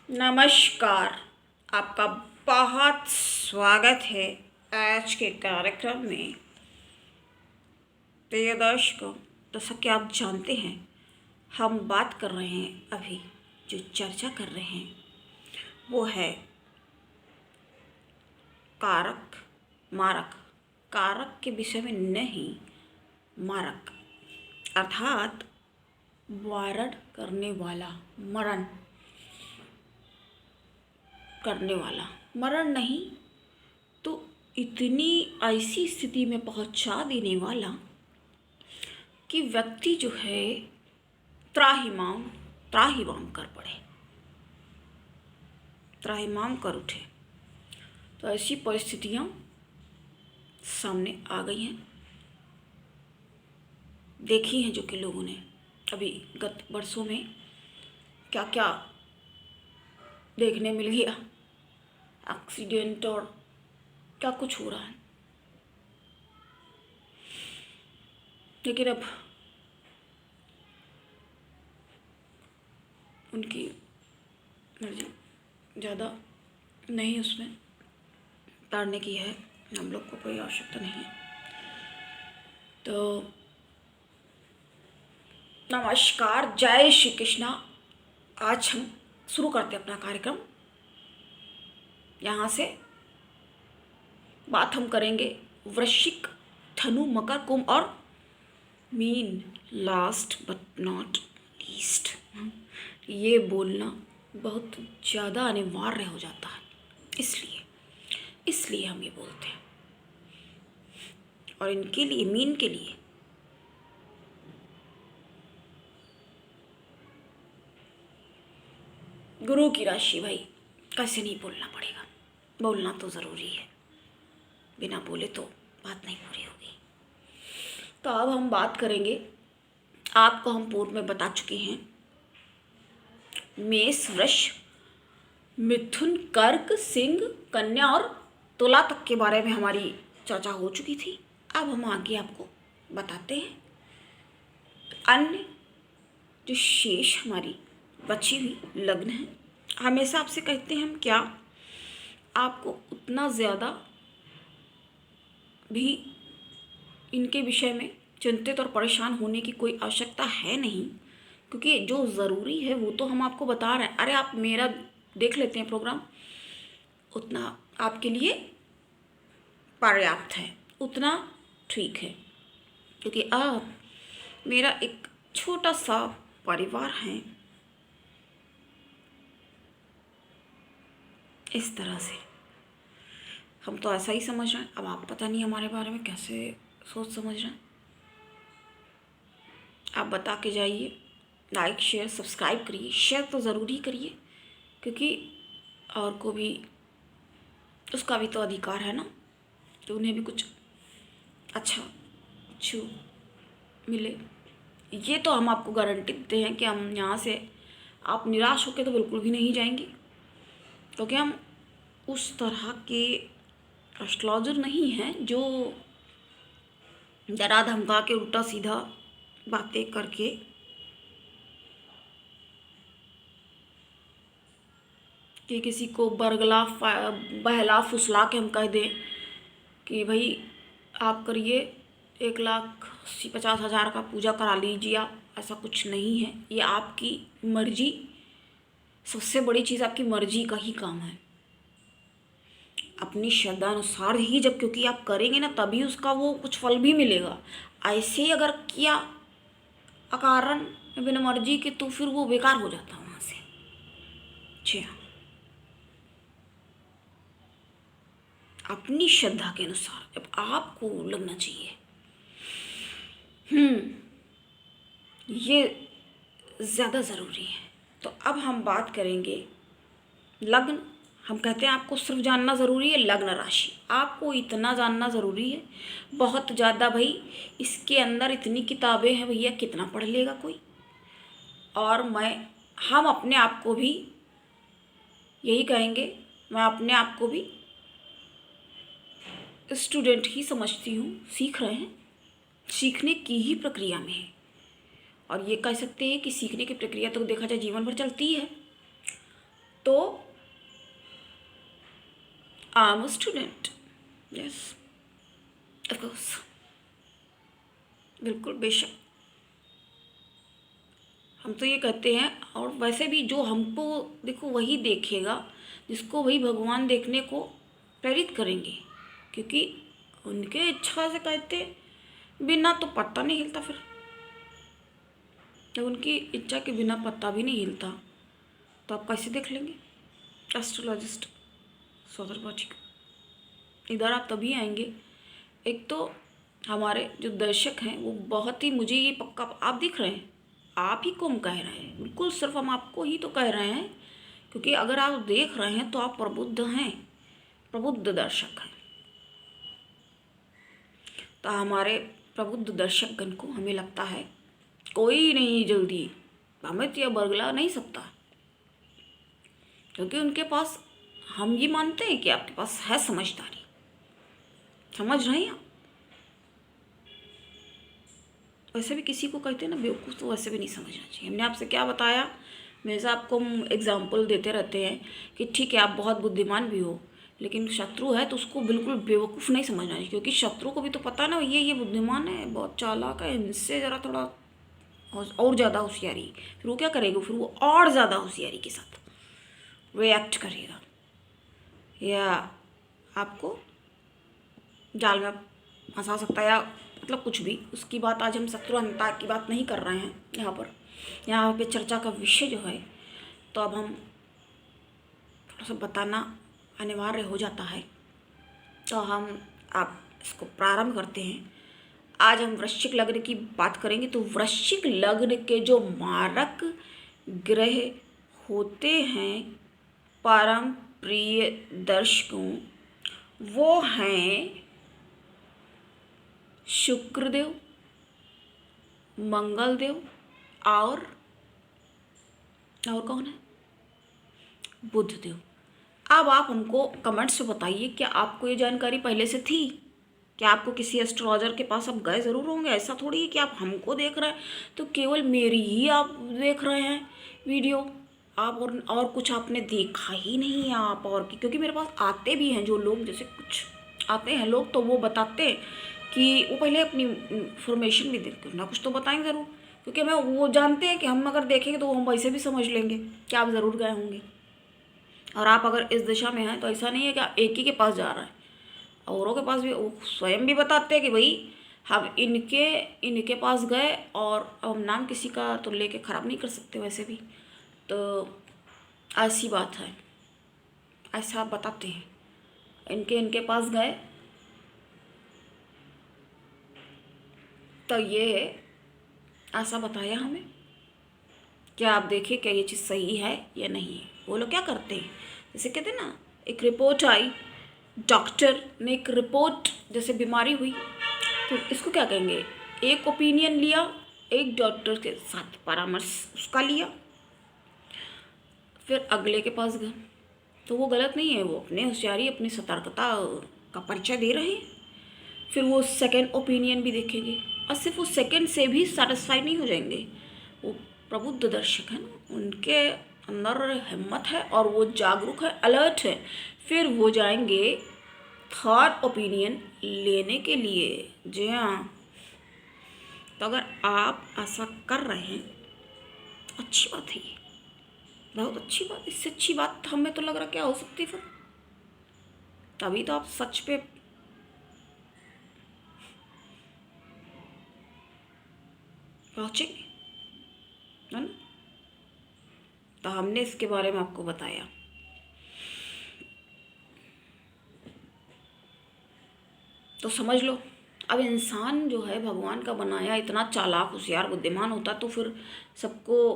नमस्कार। आपका बहुत स्वागत है आज के कार्यक्रम में। प्रिय दर्शकों, जैसा कि आप जानते हैं, हम बात कर रहे हैं, अभी जो चर्चा कर रहे हैं वो है कारक मारक। कारक के विषय में नहीं, मारक अर्थात वारण करने वाला, मरण करने वाला, मरण नहीं तो इतनी ऐसी स्थिति में पहुंचा देने वाला कि व्यक्ति जो है त्राहिमाम त्राहिमाम कर पड़े, त्राहिमाम कर उठे। तो ऐसी परिस्थितियां सामने आ गई हैं, देखी हैं, जो कि लोगों ने अभी गत वर्षों में क्या क्या देखने मिल गया, एक्सीडेंट और क्या कुछ हो रहा है। लेकिन अब उनकी मर्जी ज़्यादा नहीं उसमें ताड़ने की है, हम लोग को कोई आवश्यकता नहीं है। तो नमस्कार, जय श्री कृष्णा। आज हम शुरू करते हैं अपना कार्यक्रम। यहाँ से बात हम करेंगे वृश्चिक, धनु, मकर, कुंभ और mean. Last but not least, ये बोलना बहुत ज़्यादा अनिवार्य हो जाता है, इसलिए हम ये बोलते हैं। और इनके लिए, मीन के लिए गुरु की राशि, भाई कैसे नहीं बोलना पड़ेगा, बोलना तो ज़रूरी है, बिना बोले तो बात नहीं पूरी होगी। तो अब हम बात करेंगे, आपको हम पूर्व में बता चुके हैं, मेष, वृष, मिथुन, कर्क, सिंह, कन्या और तुला तक के बारे में हमारी चर्चा हो चुकी थी। अब हम आगे आपको बताते हैं अन्य जो शेष हमारी बची हुई लग्न है। हमेशा आपसे कहते हैं हम, क्या आपको उतना ज़्यादा भी इनके विषय में चिंतित और परेशान होने की कोई आवश्यकता है नहीं, क्योंकि जो ज़रूरी है वो तो हम आपको बता रहे हैं। अरे आप मेरा देख लेते हैं प्रोग्राम, उतना आपके लिए पर्याप्त है, उतना ठीक है, क्योंकि आप मेरा एक छोटा सा परिवार है। इस तरह से हम तो ऐसा ही समझ रहे हैं। अब आप पता नहीं हमारे बारे में कैसे सोच समझ रहे हैं, आप बता के जाइए। लाइक, शेयर, सब्सक्राइब करिए। शेयर तो ज़रूरी करिए, क्योंकि और को भी उसका भी तो अधिकार है ना, तो उन्हें भी कुछ अच्छा छू मिले। ये तो हम आपको गारंटी देते हैं कि हम यहाँ से आप निराश होकर तो बिल्कुल भी नहीं जाएंगे, क्योंकि हम उस तरह के एस्ट्रोलॉजर नहीं हैं जो डरा धमका के उल्टा सीधा बातें करके कि किसी को बरगला बहला फुसला के हम कह दें कि भाई आप करिए 1,80,50,000 का पूजा करा लीजिए आप। ऐसा कुछ नहीं है, ये आपकी मर्जी। सबसे बड़ी चीज़ आपकी मर्जी का ही काम है, अपनी श्रद्धा अनुसार ही जब, क्योंकि आप करेंगे ना तभी उसका वो कुछ फल भी मिलेगा। ऐसे ही अगर किया अकारण बिना मर्जी के, तो फिर वो बेकार हो जाता है वहाँ से। जी हाँ, अपनी श्रद्धा के अनुसार अब आपको लगना चाहिए। ये ज़्यादा ज़रूरी है। तो अब हम बात करेंगे लग्न। हम कहते हैं आपको सिर्फ जानना ज़रूरी है लग्न राशि, आपको इतना जानना ज़रूरी है, बहुत ज़्यादा। भाई इसके अंदर इतनी किताबें हैं भैया, कितना पढ़ लेगा कोई। और हम अपने आप को भी यही कहेंगे, मैं अपने आप को भी स्टूडेंट ही समझती हूँ, सीख रहे हैं, सीखने की ही प्रक्रिया में है। और ये कह सकते हैं कि सीखने की प्रक्रिया तो देखा जाए जीवन भर चलती है। तो I am a student, yes of course, बिल्कुल बेशक हम तो ये कहते हैं। और वैसे भी जो हमको देखो वही देखेगा जिसको वही भगवान देखने को प्रेरित करेंगे, क्योंकि उनके इच्छा से कहते बिना तो पत्ता नहीं हिलता। फिर जब उनकी इच्छा के बिना पत्ता भी नहीं हिलता तो आप कैसे देख लेंगे? एस्ट्रोलॉजिस्ट सोदर पाठिक इधर आप तभी आएंगे। एक तो हमारे जो दर्शक हैं वो बहुत ही, मुझे ये पक्का आप दिख रहे हैं, आप ही को हम कह रहे हैं, बिल्कुल सिर्फ हम आपको ही तो कह रहे हैं, क्योंकि अगर आप देख रहे हैं तो आप प्रबुद्ध हैं, प्रबुद्ध दर्शक हैं। तो हमारे प्रबुद्ध दर्शकगण को हमें लगता है कोई नहीं जल्दी अमित या बरगला नहीं सकता, क्योंकि उनके पास, हम ये मानते हैं कि आपके पास है समझदारी, समझ रहे हैं आप। वैसे भी किसी को कहते हैं ना बेवकूफ़, तो वैसे भी नहीं समझना चाहिए। हमने आपसे क्या बताया, हमेशा आपको हम एग्जाम्पल देते रहते हैं कि ठीक है आप बहुत बुद्धिमान भी हो, लेकिन शत्रु है तो उसको बिल्कुल बेवकूफ़ नहीं समझना चाहिए, क्योंकि शत्रु को भी तो पता है ना ये बुद्धिमान है, बहुत चालाक है, इनसे ज़रा थोड़ा और ज़्यादा होशियारी। फिर वो क्या करेगा, फिर वो और ज़्यादा होशियारी के साथ रिएक्ट करेगा या आपको जाल में फंसा सकता है, या मतलब कुछ भी। उसकी बात आज हम शत्रुअंता की बात नहीं कर रहे हैं यहाँ पे चर्चा का विषय जो है, तो अब हम थोड़ा सा बताना अनिवार्य हो जाता है। तो हम आप इसको प्रारंभ करते हैं। आज हम वृश्चिक लग्न की बात करेंगे। तो वृश्चिक लग्न के जो मारक ग्रह होते हैं परम प्रिय दर्शकों, वो हैं शुक्रदेव, मंगलदेव और कौन है, बुधदेव। अब आप हमको कमेंट्स में बताइए, क्या आपको ये जानकारी पहले से थी? क्या आपको किसी एस्ट्रोलॉजर के पास आप गए ज़रूर होंगे? ऐसा थोड़ी है कि आप हमको देख रहे हैं तो केवल मेरी ही आप देख रहे हैं वीडियो, आप और कुछ आपने देखा ही नहीं है आप। और क्योंकि मेरे पास आते भी हैं जो लोग, जैसे कुछ आते हैं लोग, तो वो बताते हैं कि वो पहले अपनी इंफॉर्मेशन भी देते ना, कुछ तो बताएंगे ज़रूर, क्योंकि हमें वो जानते हैं कि हम अगर देखेंगे तो हम वैसे भी समझ लेंगे कि आप ज़रूर गए होंगे। और आप अगर इस दिशा में हैं तो ऐसा नहीं है कि आप एक ही के पास जा रहे हैं, औरों के पास भी, वो स्वयं भी बताते हैं कि भाई हम इनके पास गए। और हम नाम किसी का तो लेके ख़राब नहीं कर सकते वैसे भी, तो ऐसी बात है, ऐसा बताते हैं इनके पास गए। तो ये ऐसा बताया हमें, क्या आप देखें क्या ये चीज़ सही है या नहीं है। वो लोग क्या करते हैं, जैसे कहते हैं ना, एक रिपोर्ट आई, डॉक्टर ने एक रिपोर्ट, जैसे बीमारी हुई तो इसको क्या कहेंगे, एक ओपिनियन लिया, एक डॉक्टर के साथ परामर्श उसका लिया, फिर अगले के पास गए। तो वो गलत नहीं है, वो अपने होशियारी अपनी सतर्कता का परिचय दे रहे हैं। फिर वो सेकंड ओपिनियन भी देखेंगे, और सिर्फ वो सेकंड से भी सेटिस्फाई नहीं हो जाएंगे। वो प्रबुद्ध दर्शक है ना, उनके अंदर हिम्मत है और वो जागरूक है, अलर्ट है। फिर वो जाएंगे थर्ड ओपिनियन लेने के लिए। जी हाँ, तो अगर आप ऐसा कर रहे हैं अच्छी बात है, ये बहुत अच्छी बात। इससे अच्छी बात हमें तो लग रहा क्या हो सकती है फिर, तभी तो आप सच पे पहुँचेंगे, है ना। तो हमने इसके बारे में आपको बताया। तो समझ लो, अब इंसान जो है भगवान का बनाया इतना चालाक होशियार बुद्धिमान होता, तो फिर सबको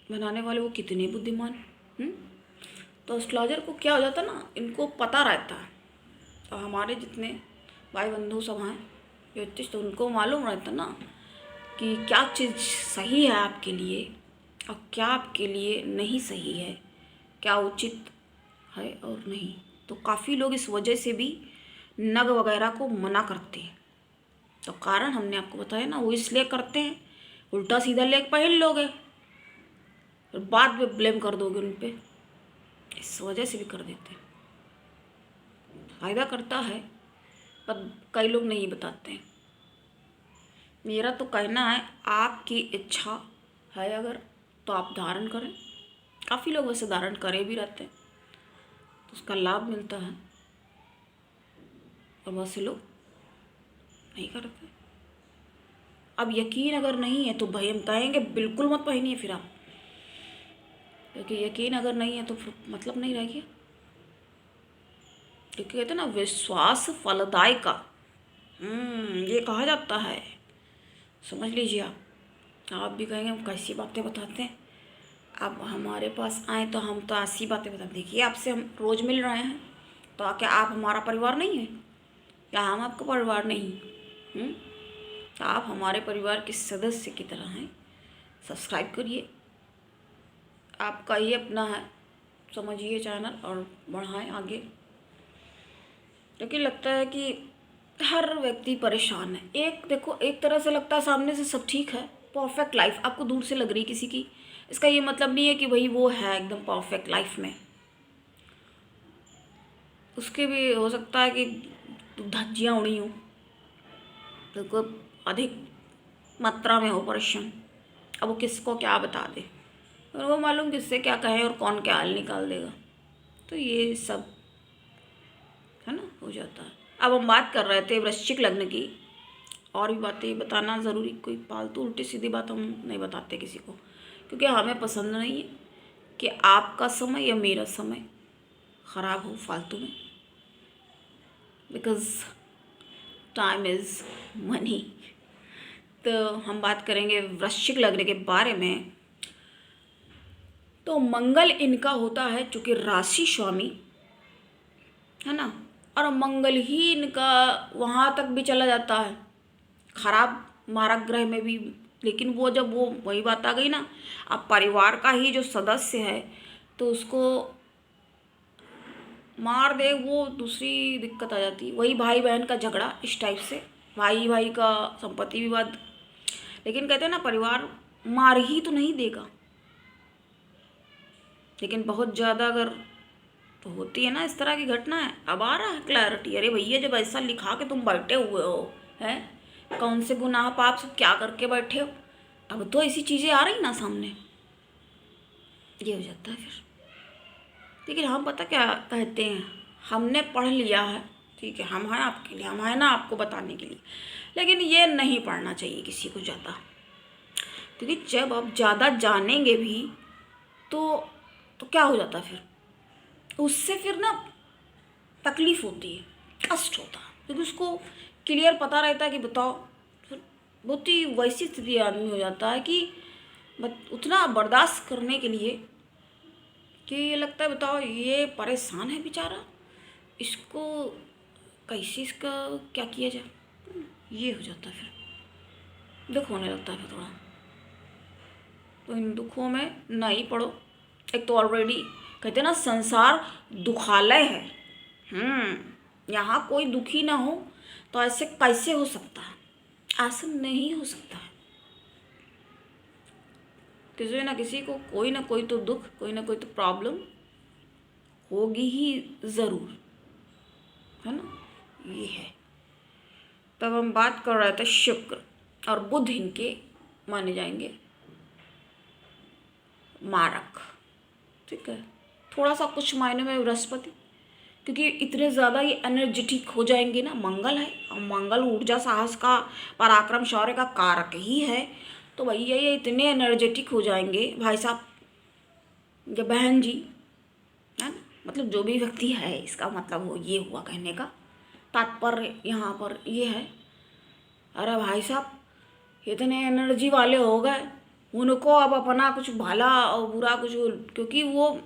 बनाने वाले वो कितने बुद्धिमान। तो एस्ट्रोलॉजर को क्या हो जाता ना, इनको पता रहता है। तो हमारे जितने भाई बंधु सब हैं ज्योतिष, तो उनको मालूम रहता ना कि क्या चीज़ सही है आपके लिए और क्या आपके लिए नहीं सही है, क्या उचित है और नहीं। तो काफ़ी लोग इस वजह से भी नग वगैरह को मना करते हैं। तो कारण हमने आपको बताया ना, वो इसलिए करते हैं, उल्टा सीधा लेग पहन लोगे फिर बाद में ब्लेम कर दोगे उन पर, इस वजह से भी कर देते हैं। फ़ायदा करता है पर कई लोग नहीं बताते हैं। मेरा तो कहना है आपकी इच्छा है अगर तो आप धारण करें। काफ़ी लोग वैसे धारण करे भी रहते हैं तो उसका लाभ मिलता है, और बहुत से लोग नहीं करते। अब यकीन अगर नहीं है तो भाई हम कहेंगे बिल्कुल मत पहनिए फिर आप, क्योंकि यकीन अगर नहीं है तो फिर मतलब नहीं रह गया। क्योंकि कहते हैं ना विश्वास फलदाय का, ये कहा जाता है, समझ लीजिए आप भी कहेंगे हम कैसी बातें बताते हैं। अब हमारे पास आए तो हम तो ऐसी बातें बताते। देखिए आपसे हम रोज़ मिल रहे हैं तो क्या आप हमारा परिवार नहीं है? या हम आपका परिवार नहीं? तो आप हमारे परिवार के सदस्य की तरह हैं। सब्सक्राइब करिए, आपका ही अपना है, समझिए चैनल और बढ़ाएं आगे। क्योंकि लगता है कि हर व्यक्ति परेशान है। देखो एक तरह से लगता है सामने से सब ठीक है, परफेक्ट लाइफ आपको दूर से लग रही किसी की, इसका ये मतलब नहीं है कि भाई वो है एकदम परफेक्ट लाइफ में। उसके भी हो सकता है कि धज्जियाँ उड़ी हों, तो अधिक मात्रा में हो परेशान। अब वो किसको क्या बता दे और वो मालूम किससे क्या कहे और कौन क्या हाल निकाल देगा। तो ये सब है ना, हो जाता है। अब हम बात कर रहे थे वृश्चिक लग्न की, और भी बातें बताना ज़रूरी, कोई फालतू उल्टी सीधी बात हम नहीं बताते किसी को, क्योंकि हमें पसंद नहीं है कि आपका समय या मेरा समय ख़राब हो फालतू में। Because time is money. तो हम बात करेंगे वृश्चिक लग्न के बारे में। तो मंगल इनका होता है चूँकि राशि स्वामी है ना, और मंगल ही इनका वहाँ तक भी चला जाता है खराब मारक ग्रह में भी। लेकिन वो जब वो वही बात आ गई ना, अब परिवार का ही जो सदस्य है तो उसको मार दे, वो दूसरी दिक्कत आ जाती। वही भाई बहन का झगड़ा इस टाइप से, भाई भाई का संपत्ति विवाद। लेकिन कहते हैं ना परिवार मार ही तो नहीं देगा, लेकिन बहुत ज़्यादा अगर तो होती है ना इस तरह की घटना है। अब आ रहा है क्लैरिटी। अरे भैया जब ऐसा लिखा के तुम बैठे हुए हो हैं, कौन से गुनाह पाप सब क्या करके बैठे हो, अब तो ऐसी चीज़ें आ रही ना सामने, ये हो जाता है फिर। लेकिन हम पता क्या कहते हैं, हमने पढ़ लिया है, ठीक है, हम हैं आपके लिए, हम हैं ना आपको बताने के लिए। लेकिन ये नहीं पढ़ना चाहिए किसी को ज़्यादा, क्योंकि जब आप ज़्यादा जानेंगे भी तो क्या हो जाता है फिर, उससे फिर ना तकलीफ़ होती है, कष्ट होता है। क्योंकि उसको क्लियर पता रहता है कि बताओ, फिर बहुत ही वैसी स्थिति आदमी हो जाता है कि उतना बर्दाश्त करने के लिए कि ये लगता है बताओ ये परेशान है बेचारा, इसको कैसे इसका क्या किया जाए, ये हो जाता है फिर दुख होने लगता है फिर थोड़ा। तो इन दुखों में नहीं पड़ो। एक तो ऑलरेडी कहते हैं ना संसार दुखालय है, यहाँ कोई दुखी ना हो तो ऐसे कैसे हो सकता है, ऐसा नहीं हो सकता है। किसी ना किसी को कोई ना कोई तो दुख, कोई ना कोई तो प्रॉब्लम होगी ही ज़रूर, है ना, ये है। तब हम बात कर रहे थे शुक्र और बुध इनके माने जाएंगे मारक, ठीक है। थोड़ा सा कुछ मायने में बृहस्पति, क्योंकि इतने ज़्यादा ये एनर्जेटिक हो जाएंगे ना, मंगल है और मंगल ऊर्जा साहस का पराक्रम शौर्य का कारक ही है। तो भैया ये इतने एनर्जेटिक हो जाएंगे भाई साहब या बहन जी, है ना, मतलब जो भी व्यक्ति है, इसका मतलब हो ये हुआ कहने का तात्पर्य यहाँ पर ये है। अरे भाई साहब इतने एनर्जी वाले हो गए, उनको अब अपना कुछ भला और बुरा कुछ, क्योंकि वो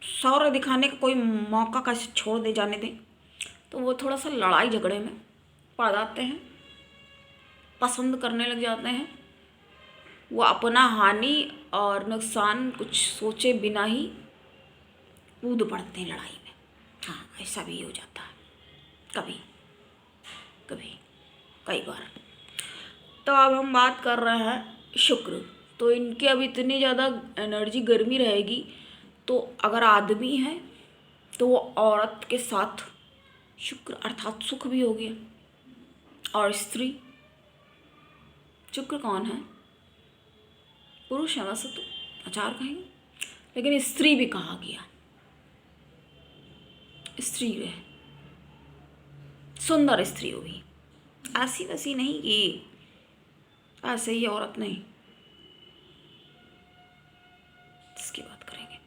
शौर्य दिखाने का कोई मौका कैसे छोड़ दे जाने दें, तो वो थोड़ा सा लड़ाई झगड़े में पड़ जाते हैं, पसंद करने लग जाते हैं। वो अपना हानि और नुकसान कुछ सोचे बिना ही कूद पड़ते हैं लड़ाई में। हाँ ऐसा भी हो जाता है कभी कभी, कई बार। तो अब हम बात कर रहे हैं शुक्र। तो इनके अब इतनी ज़्यादा एनर्जी गर्मी रहेगी तो तो अगर आदमी है तो वो औरत के साथ शुक्र अर्थात सुख भी हो गया, और स्त्री, शुक्र कौन है? पुरुष है वैसे तो, आचार कहेंगे, लेकिन स्त्री भी कहा गया। स्त्री है, सुंदर स्त्री होगी, ऐसी वैसी नहीं कि ऐसे ही औरत नहीं, इसकी बात करेंगे।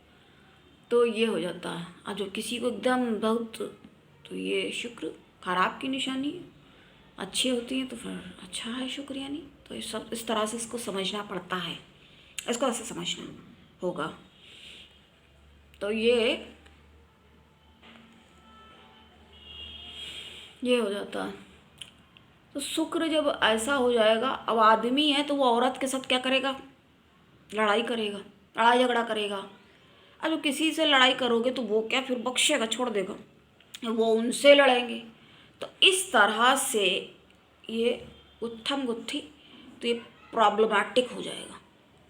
तो ये हो जाता है। अब जब किसी को एकदम बहुत, तो ये शुक्र खराब की निशानी है, अच्छी होती है तो फिर अच्छा है शुक्र यानी। तो ये सब इस तरह से इसको समझना पड़ता है, इसको ऐसे समझना होगा। तो ये हो जाता है। तो शुक्र जब ऐसा हो जाएगा, अब आदमी है तो वो औरत के साथ क्या करेगा? लड़ाई करेगा, लड़ाई झगड़ा करेगा। अब जब किसी से लड़ाई करोगे तो वो क्या फिर बख्शेगा, छोड़ देगा? वो उनसे लड़ेंगे। तो इस तरह से ये गुत्थम गुत्थी, तो ये प्रॉब्लमैटिक हो जाएगा।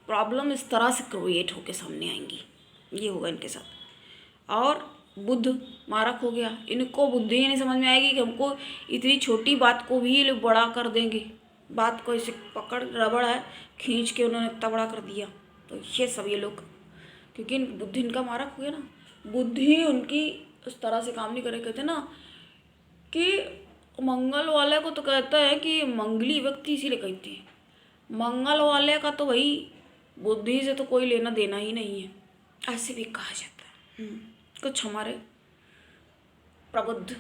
प्रॉब्लम इस तरह से क्रिएट होके सामने आएंगी, ये होगा इनके साथ। और बुद्ध मारक हो गया, इनको बुद्धि ही नहीं समझ में आएगी कि हमको इतनी छोटी बात को भी ये लोग बड़ा कर देंगे। बात को ऐसे पकड़, रबड़ है, खींच के उन्होंने इतना बड़ा कर दिया। तो ये सब ये लोग, क्योंकि बुद्धि इनका मारक हो गया ना, बुद्धि उनकी उस तरह से काम नहीं करे। कहते ना कि मंगल वाले को तो कहते हैं कि मंगली व्यक्ति, इसीलिए कहते हैं मंगल वाले का तो भाई बुद्धि से तो कोई लेना देना ही नहीं है, ऐसे भी कहा जाता है। कुछ हमारे प्रबुद्ध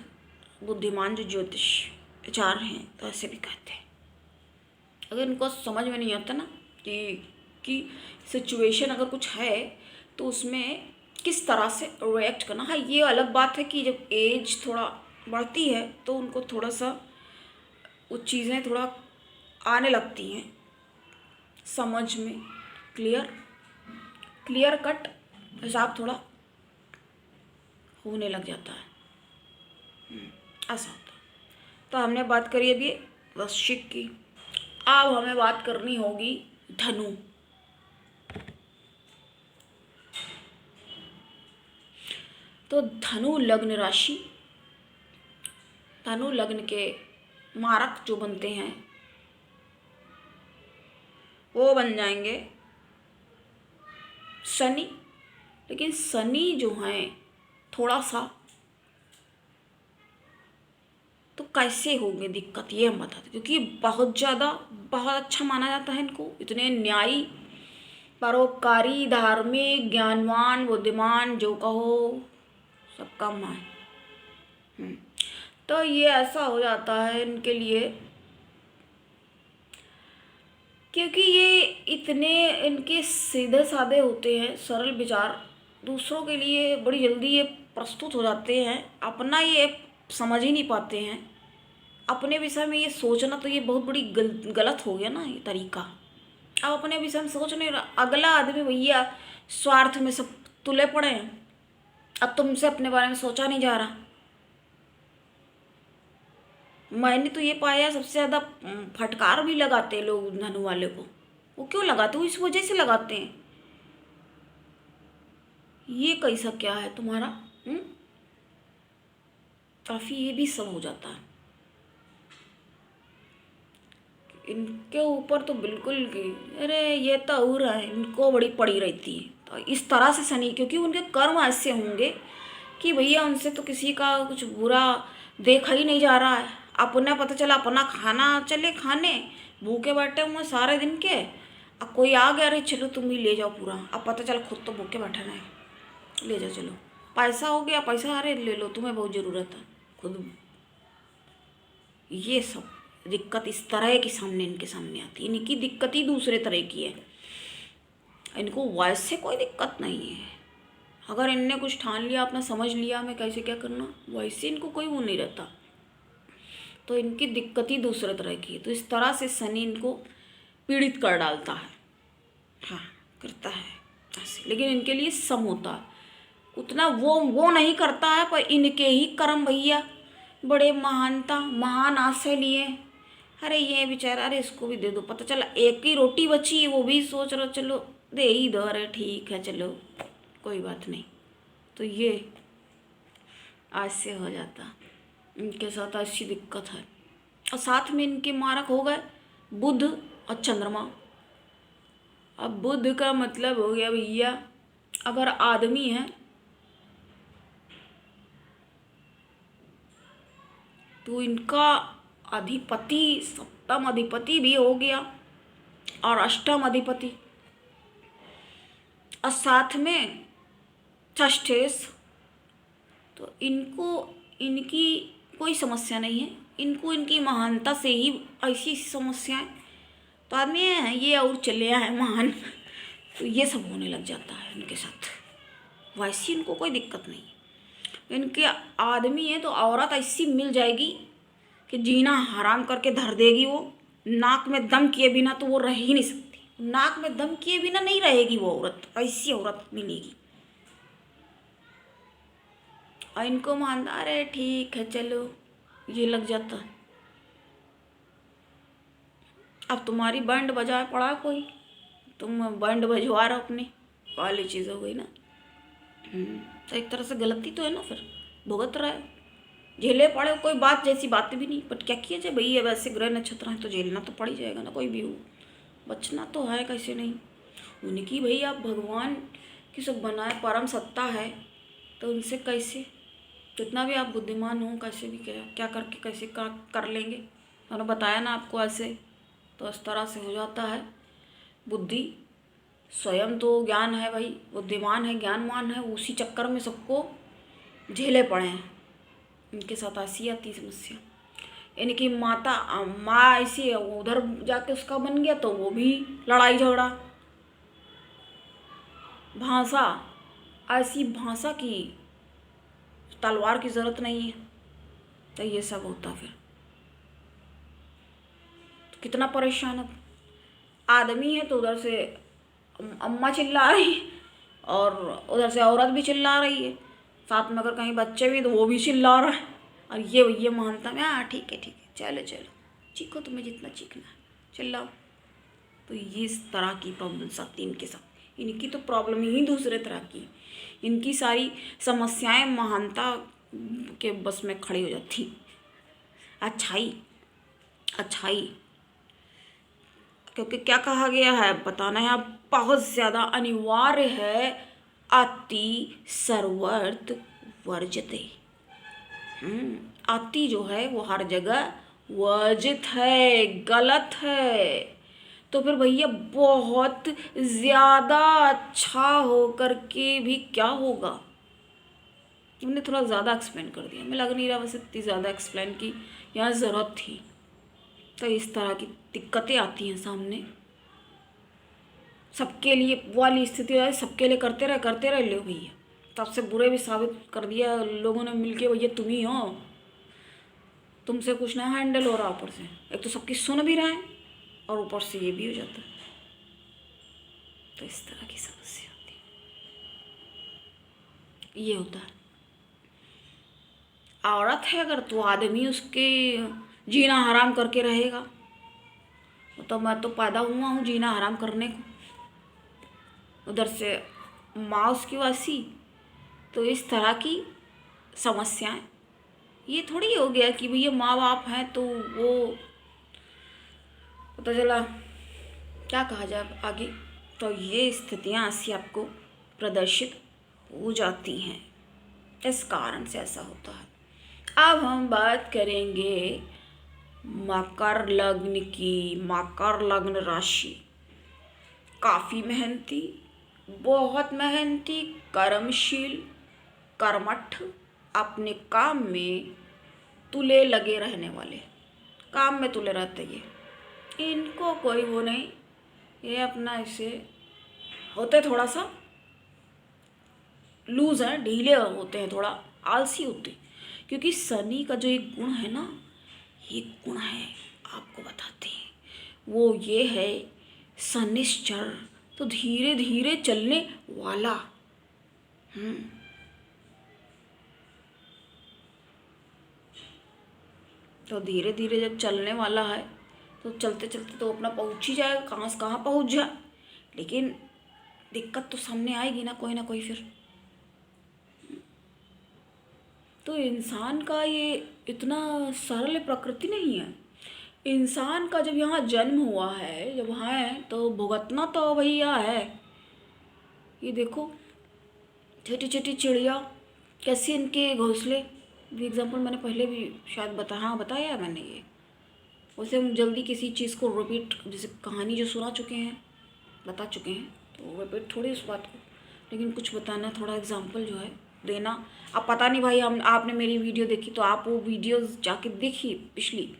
बुद्धिमान जो ज्योतिष विचार हैं तो ऐसे भी कहते हैं। अगर इनको समझ में नहीं आता ना कि सिचुएशन अगर कुछ है तो उसमें किस तरह से रिएक्ट करना। हाँ, ये अलग बात है कि जब एज थोड़ा बढ़ती है तो उनको थोड़ा सा वो चीज़ें थोड़ा आने लगती हैं समझ में, क्लियर कट हिसाब थोड़ा होने लग जाता है, ऐसा होता है। तो हमने बात करी अभी वृश्चिक की, अब हमें बात करनी होगी धनु। तो धनु लग्न राशि, धनु लग्न के मारक जो बनते हैं वो बन जाएंगे शनि। लेकिन शनि जो हैं थोड़ा सा तो कैसे होंगे दिक्कत, ये हम बताते, क्योंकि बहुत ज़्यादा बहुत अच्छा माना जाता है इनको। इतने न्यायी, परोपकारी, धार्मिक, ज्ञानवान, बुद्धिमान, जो कहो सब कम है। तो ये ऐसा हो जाता है इनके लिए, क्योंकि ये इतने इनके सीधे साधे होते हैं, सरल विचार, दूसरों के लिए बड़ी जल्दी ये प्रस्तुत हो जाते हैं। अपना ये समझ ही नहीं पाते हैं, अपने विषय में ये सोचना तो ये बहुत बड़ी गलत हो गया ना ये तरीका। अब अपने विषय में सोच नहीं रहा, अगला आदमी भैया स्वार्थ में सब तुले पड़े हैं, अब तुमसे अपने बारे में सोचा नहीं जा रहा। मैंने तो ये पाया सबसे ज़्यादा फटकार भी लगाते हैं लोग धनु वाले को। वो क्यों लगाते? वो इस वजह से लगाते हैं, ये कैसा क्या है तुम्हारा, काफ़ी ये भी सब हो जाता है इनके ऊपर तो बिल्कुल। अरे ये तो और है, इनको बड़ी पड़ी रहती है। तो इस तरह से शनि, क्योंकि उनके कर्म ऐसे होंगे कि भैया उनसे तो किसी का कुछ बुरा देखा ही नहीं जा रहा है। अपना पता चला अपना खाना चले खाने, भूखे बैठे हुए सारे दिन के, अब कोई आ गया, अरे चलो तुम भी ले जाओ पूरा, अब पता चला खुद तो भूखे बैठे रहे, ले जाओ चलो, पैसा हो गया, पैसा अरे ले लो, तुम्हें बहुत ज़रूरत है खुद। ये सब दिक्कत इस तरह के सामने इनके सामने आती है। इनकी दिक्कत ही दूसरे तरह की है, इनको वैसे कोई दिक्कत नहीं है। अगर इनने कुछ ठान लिया, अपना समझ लिया हमें कैसे क्या करना, वैसे इनको कोई वो नहीं रहता। तो इनकी दिक्कत ही दूसरे तरह की है। तो इस तरह से शनि इनको पीड़ित कर डालता है, हाँ करता है ऐसे। लेकिन इनके लिए सम होता है, उतना वो नहीं करता है, पर इनके ही कर्म भैया बड़े महानता महान आशय लिए। अरे ये बेचारा, अरे इसको भी दे दो, पता चला एक ही रोटी बची है, वो भी सोच रहा चलो दे ही दो, अरे ठीक है चलो कोई बात नहीं। तो ये आज से हो जाता, इनके साथ ऐसी दिक्कत है। और साथ में इनके मारक हो गए बुध और चंद्रमा। अब बुध का मतलब हो गया भैया, अगर आदमी है तो इनका अधिपति सप्तम अधिपति भी हो गया और अष्टम अधिपति, और साथ में षष्ठेश। तो इनको इनकी कोई समस्या नहीं है, इनको इनकी महानता से ही ऐसी समस्याएं। तो आदमी है ये और चले आए महान, तो ये सब होने लग जाता है इनके साथ। वैसे इनको कोई दिक्कत नहीं, इनके आदमी है तो औरत ऐसी मिल जाएगी कि जीना हराम करके धर देगी। वो नाक में दम किए बिना तो वो रह ही नहीं सकती, नाक में दम किए बिना नहीं रहेगी वो औरत, ऐसी औरत मिलेगी। और इनको मानता अरे ठीक है चलो, ये लग जाता है। अब तुम्हारी बैंड बजाए पड़ा कोई, तुम बैंड बजवा रहे हो अपनी, वाली चीज़ हो गई ना। तो एक तरह से गलती तो है ना, फिर भुगत रहा है, झेले पड़े। कोई बात जैसी बात भी नहीं, बट क्या किया जाए भैया, वैसे ग्रह नक्षत्र हैं तो झेलना तो पड़ ही जाएगा ना, कोई भी हो, बचना तो है कैसे नहीं। उनकी भैया भगवान की सब बनाए परम सत्ता है, तो उनसे कैसे, जितना भी आप बुद्धिमान हो कैसे भी क्या करके कैसे कर लेंगे। मैंने बताया ना आपको, ऐसे तो इस तरह से हो जाता है। बुद्धि स्वयं तो ज्ञान है भाई, बुद्धिमान है ज्ञानमान है, उसी चक्कर में सबको झेले पड़े हैं। इनके साथ ऐसी आती समस्या। इनकी माँ ऐसी उधर जाके उसका बन गया तो वो भी लड़ाई झगड़ा, भाषा ऐसी भाषा की तलवार की ज़रूरत नहीं है, तो ये सब होता फिर तो कितना परेशान है। आदमी है तो उधर से अम्मा चिल्ला रही है और उधर से औरत भी चिल्ला रही है, साथ में अगर कहीं बच्चे भी तो वो भी चिल्ला रहा है। और ये मानता है हाँ ठीक है चलो चलो चीखो, तुम्हें जितना चीखना है चिल्लाओ। तो ये इस तरह की प्रॉब्लम्स आती हैं इनके साथ। इनकी तो प्रॉब्लम ही दूसरे तरह की, इनकी सारी समस्याएं महानता के बस में खड़ी हो जाती। अच्छाई क्योंकि क्या कहा गया है बताना है, बहुत ज़्यादा अनिवार्य है, अति सर्वर्थ वर्जते। अति जो है वो हर जगह वर्जित है, गलत है। तो फिर भैया बहुत ज़्यादा अच्छा होकर के भी क्या होगा। मैंने थोड़ा ज़्यादा एक्सप्लेन कर दिया, मैं लग नहीं रहा वैसे इतनी ज़्यादा एक्सप्लेन की यहाँ ज़रूरत थी। तो इस तरह की दिक्कतें आती हैं सामने, सबके लिए वाली स्थिति है, सबके लिए करते रहे लो भैया। सबसे बुरे भी साबित कर दिया लोगों ने मिलके, भैया तुम ही हो, तुमसे कुछ ना हैंडल हो रहा। ऊपर से एक तो सबकी सुन भी रहे हैं और ऊपर से ये भी हो जाता है। तो इस तरह की समस्या होती है, ये होता है। औरत है अगर तो आदमी उसके जीना हराम करके रहेगा। तो मैं तो पैदा हुआ हूँ जीना हराम करने को, उधर से माँ उसकी वैसी। तो इस तरह की समस्याएं, ये थोड़ी हो गया कि भैया माँ बाप हैं तो वो पता चला क्या कहा जाए आगे। तो ये स्थितियाँ ऐसी आपको प्रदर्शित हो जाती हैं, इस कारण से ऐसा होता है। अब हम बात करेंगे मकर लग्न की। मकर लग्न राशि काफ़ी मेहनती, बहुत मेहनती, कर्मशील, कर्मठ, अपने काम में तुले लगे रहने वाले, काम में तुले रहते। ये इनको कोई वो नहीं, ये अपना ऐसे होते थोड़ा सा लूज है, ढीले होते हैं, थोड़ा आलसी होते हैं। क्योंकि शनि का जो एक गुण है ना, ये गुण है आपको बताते हैं, वो ये है शनिश्चर, तो धीरे धीरे चलने वाला। तो धीरे धीरे जब चलने वाला है तो चलते चलते तो अपना पहुंच ही जाएगा, कहाँ से कहाँ पहुंच जाए। लेकिन दिक्कत तो सामने आएगी ना कोई फिर। तो इंसान का ये इतना सरल प्रकृति नहीं है। इंसान का जब यहाँ जन्म हुआ है, जब वहाँ है, तो भुगतना तो भैया है। ये देखो छोटी छोटी चिड़िया, कैसे इनके घोंसले, भी एग्जाम्पल मैंने पहले भी शायद बताया है मैंने ये। वैसे हम जल्दी किसी चीज़ को रिपीट, जैसे कहानी जो सुना चुके हैं, बता चुके हैं, तो रिपीट थोड़ी उस बात को, लेकिन कुछ बताना, थोड़ा एग्जाम्पल जो है देना। अब पता नहीं भाई, हम आपने मेरी वीडियो देखी तो आप वो वीडियोस जाके देखिए पिछली,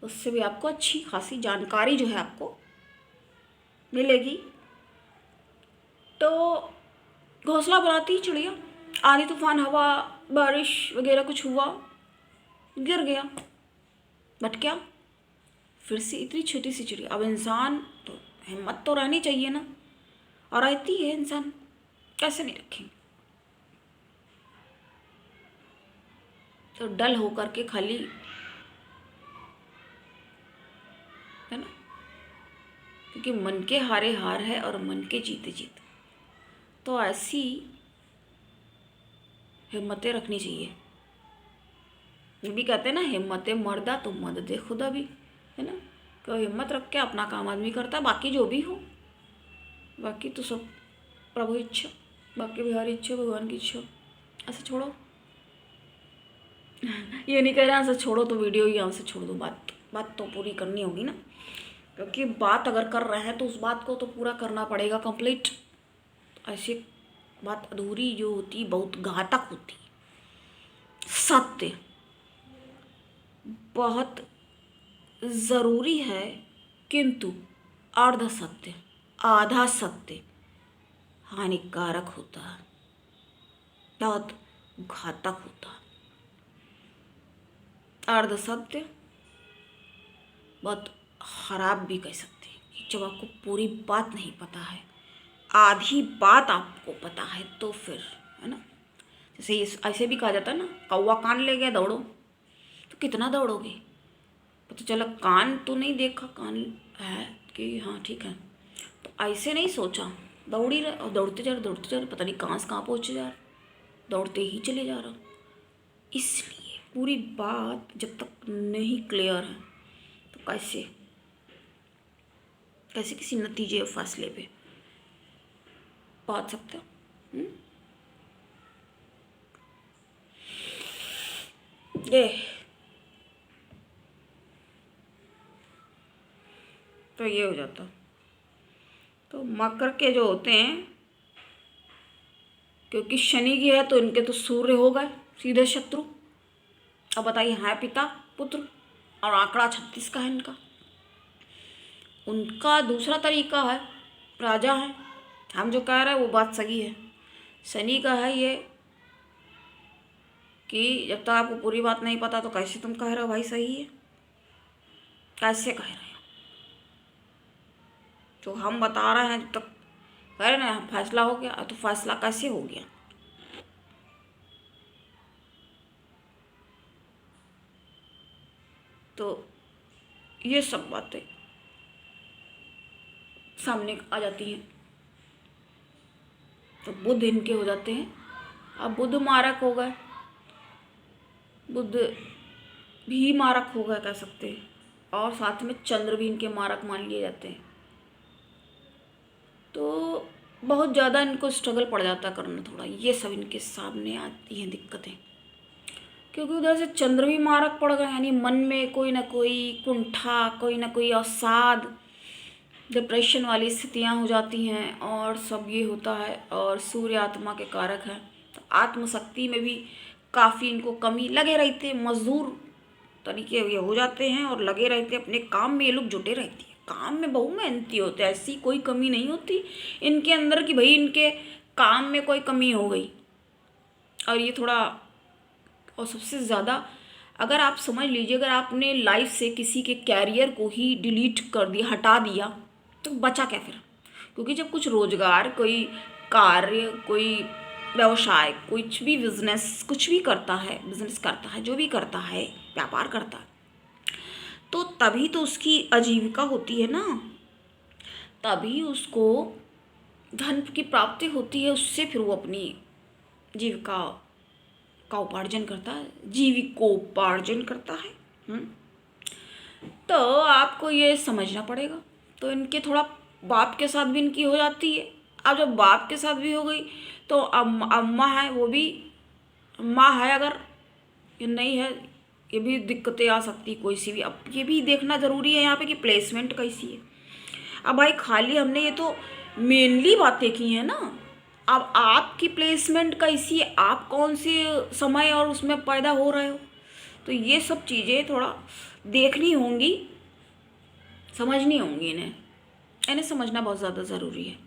उससे भी आपको अच्छी खासी जानकारी जो है आपको मिलेगी। तो घोंसला बनाती चिड़िया, आंधी तूफान, हवा, बारिश वगैरह कुछ हुआ, गिर गया, बट क्या फिर से इतनी छोटी सी चिड़िया। अब इंसान तो हिम्मत तो रहनी चाहिए ना, और रहती है इंसान, कैसे नहीं रखेंगे। तो डल होकर के खाली, है ना, क्योंकि मन के हारे हार है और मन के जीते जीत। तो ऐसी हिम्मतें रखनी चाहिए। ये भी कहते हैं ना, हिम्मतें मर्दा तो मदद खुदा भी, है ना। तो हिम्मत रख के अपना काम आदमी करता है, बाकी जो भी हो, बाकी तो सब प्रभु इच्छा, बाकी बिहारी इच्छा, भगवान की इच्छा। ऐसे छोड़ो ये नहीं कह रहे ऐसे छोड़ो तो वीडियो ही यहाँ से छोड़ दो, बात तो पूरी करनी होगी ना, क्योंकि बात अगर कर रहे हैं तो उस बात को तो पूरा करना पड़ेगा कंप्लीट। ऐसी बात अधूरी जो होती बहुत घातक होती। सत्य बहुत ज़रूरी है, किंतु अर्ध सत्य, आधा सत्य हानिकारक होता है, बहुत घातक होता है। अर्ध सत्य बहुत खराब भी कह सकते हैं, जब आपको पूरी बात नहीं पता है, आधी बात आपको पता है तो फिर, है ना। जैसे ऐसे भी कहा जाता है ना, कौवा कान ले गया दौड़ो, तो कितना दौड़ोगे, पता चला कान तो नहीं देखा, कान है कि हाँ ठीक है, तो ऐसे नहीं सोचा, दौड़ ही रहे और दौड़ते जा रहे, पता नहीं कहाँ से कहाँ पहुँचे जा रहे, दौड़ते ही चले जा रहा। इसलिए पूरी बात जब तक नहीं क्लियर है तो कैसे किसी नतीजे या फैसले पे पहुँच सकते हो। ये तो ये हो जाता। तो मकर के जो होते हैं, क्योंकि शनि की है तो इनके तो सूर्य हो गए सीधे शत्रु। अब बताइए, है पिता पुत्र, और आंकड़ा 36 का है इनका। उनका दूसरा तरीका है, राजा है, हम जो कह रहे हैं वो बात सही है। शनि का है ये कि जब तक आपको पूरी बात नहीं पता तो कैसे तुम कह रहे हो भाई सही है, कैसे कह रहे हो। तो हम बता रहे हैं, जब तक कह रहे ना फैसला हो गया, तो फैसला कैसे हो गया। तो ये सब बातें सामने आ जाती हैं। तो बुध इनके हो जाते हैं। अब बुध मारक हो गए, बुध भी मारक हो गए कह सकते हैं, और साथ में चंद्र भी इनके मारक मान लिए जाते हैं। तो बहुत ज़्यादा इनको स्ट्रगल पड़ जाता करना थोड़ा, ये सब इनके सामने आती हैं दिक्कतें, क्योंकि उधर से चंद्र भी मारक पड़ गए, यानी मन में कोई ना कोई कुंठा, कोई ना कोई अवसाद, डिप्रेशन वाली स्थितियाँ हो जाती हैं, और सब ये होता है। और सूर्य आत्मा के कारक है, तो आत्मशक्ति में भी काफ़ी इनको कमी, लगे रहते मजदूर तरीके ये हो जाते हैं, और लगे रहते अपने काम में, ये लोग जुटे रहते हैं, काम में बहु मेहनती होते हैं, ऐसी कोई कमी नहीं होती इनके अंदर कि भाई इनके काम में कोई कमी हो गई। और ये थोड़ा, और सबसे ज़्यादा अगर आप समझ लीजिए, अगर आपने लाइफ से किसी के कैरियर को ही डिलीट कर दिया, हटा दिया, तो बचा क्या फिर। क्योंकि जब कुछ रोजगार, कोई कार्य, कोई व्यवसाय, कुछ भी बिजनेस, कुछ भी करता है, बिजनेस करता है, जो भी करता है, व्यापार करता है, तो तभी तो उसकी आजीविका होती है ना, तभी उसको धन की प्राप्ति होती है, उससे फिर वो अपनी जीविका का उपार्जन करता है, जीविकोपार्जन करता है। तो आपको ये समझना पड़ेगा। तो इनके थोड़ा बाप के साथ भी इनकी हो जाती है। अब जब बाप के साथ भी हो गई तो अम्मा है, वो भी माँ है, अगर ये नहीं है, ये भी दिक्कतें आ सकती कोई सी भी। अब ये भी देखना ज़रूरी है यहाँ पे कि प्लेसमेंट कैसी है। अब भाई खाली हमने ये तो मेनली बातें की हैं ना, अब आपकी प्लेसमेंट कैसी है, आप कौन से समय और उसमें पैदा हो रहे हो, तो ये सब चीज़ें थोड़ा देखनी होंगी, समझनी होंगी। इन्हें समझना बहुत ज़्यादा ज़रूरी है